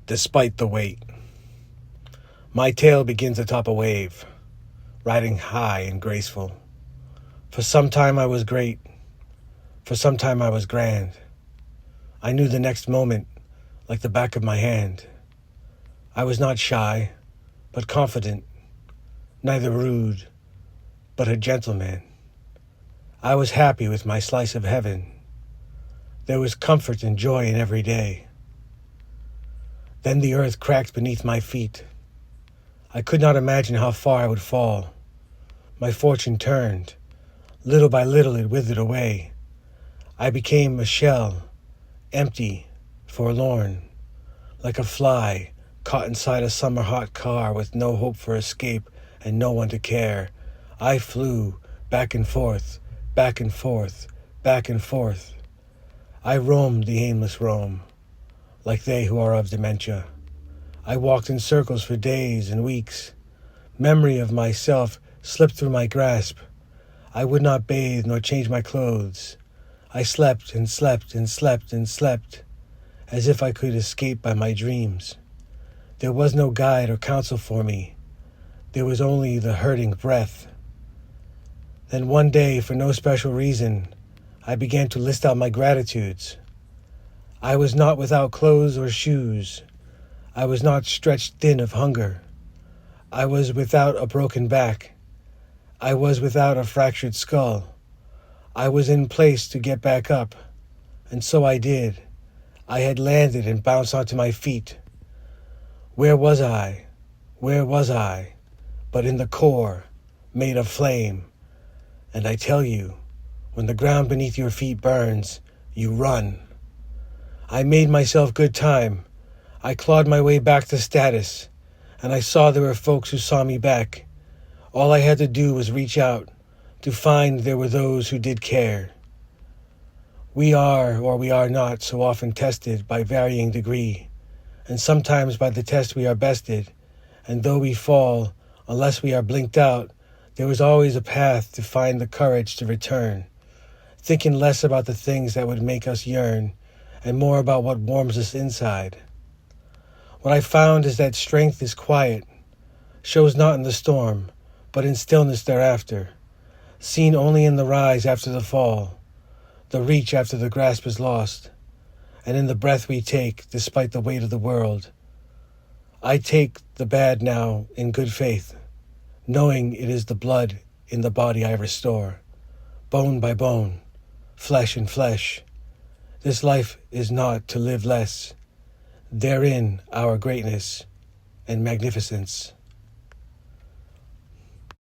despite the weight. My tail begins atop a wave, riding high and graceful. For some time I was great, for some time I was grand. I knew the next moment like the back of my hand. I was not shy, but confident, neither rude, but a gentleman. I was happy with my slice of heaven. There was comfort and joy in every day. Then the earth cracked beneath my feet. I could not imagine how far I would fall. My fortune turned. Little by little it withered away. I became a shell, empty, forlorn, like a fly caught inside a summer hot car with no hope for escape and no one to care. I flew back and forth, back and forth, back and forth. I roamed the aimless roam, like they who are of dementia. I walked in circles for days and weeks. Memory of myself slipped through my grasp. I would not bathe nor change my clothes. I slept and slept and slept and slept, as if I could escape by my dreams. There was no guide or counsel for me. There was only the hurting breath. Then one day, for no special reason, I began to list out my gratitudes. I was not without clothes or shoes. I was not stretched thin of hunger. I was without a broken back. I was without a fractured skull. I was in place to get back up, and so I did. I had landed and bounced onto my feet. Where was I? Where was I? But in the core, made of flame. And I tell you, when the ground beneath your feet burns, you run. I made myself good time. I clawed my way back to status, and I saw there were folks who saw me back. All I had to do was reach out, to find there were those who did care. We are, or we are not, so often tested by varying degree, and sometimes by the test we are bested, and though we fall, unless we are blinked out, there is always a path to find the courage to return, thinking less about the things that would make us yearn, and more about what warms us inside. What I found is that strength is quiet, shows not in the storm, but in stillness thereafter, seen only in the rise after the fall, the reach after the grasp is lost, and in the breath we take despite the weight of the world. I take the bad now in good faith, knowing it is the blood in the body I restore, bone by bone, flesh in flesh. This life is not to live less, therein our greatness and magnificence.